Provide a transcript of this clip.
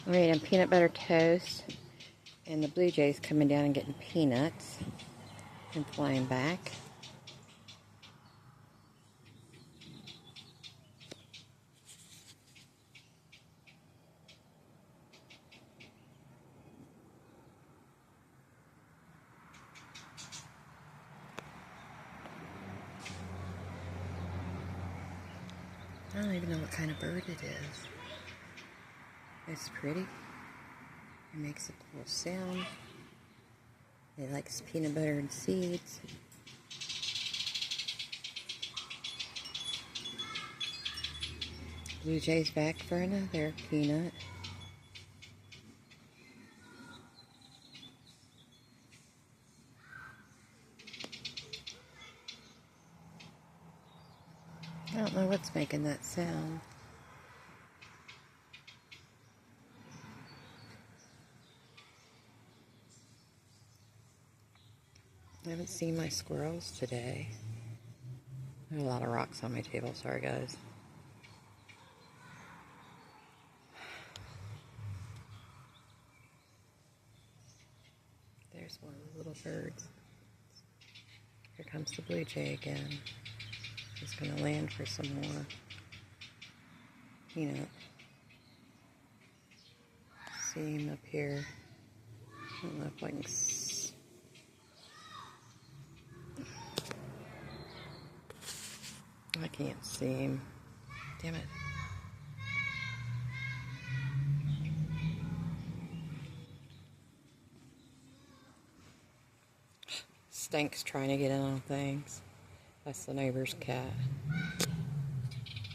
I'm eating peanut butter toast, and the blue jays coming down and getting peanuts and flying back. I don't even know what kind of bird it is. It's pretty. It makes a cool sound. It likes peanut butter and seeds. Blue jay's back for another peanut. I don't know what's making that sound. I haven't seen my squirrels today. There are a lot of rocks on my table. Sorry, guys. There's one of the little birds. Here comes the blue jay again. He's going to land for some more peanut. See him up here. I don't know if I can I can't see him. Damn it. Stank's trying to get in on things. That's the neighbor's cat.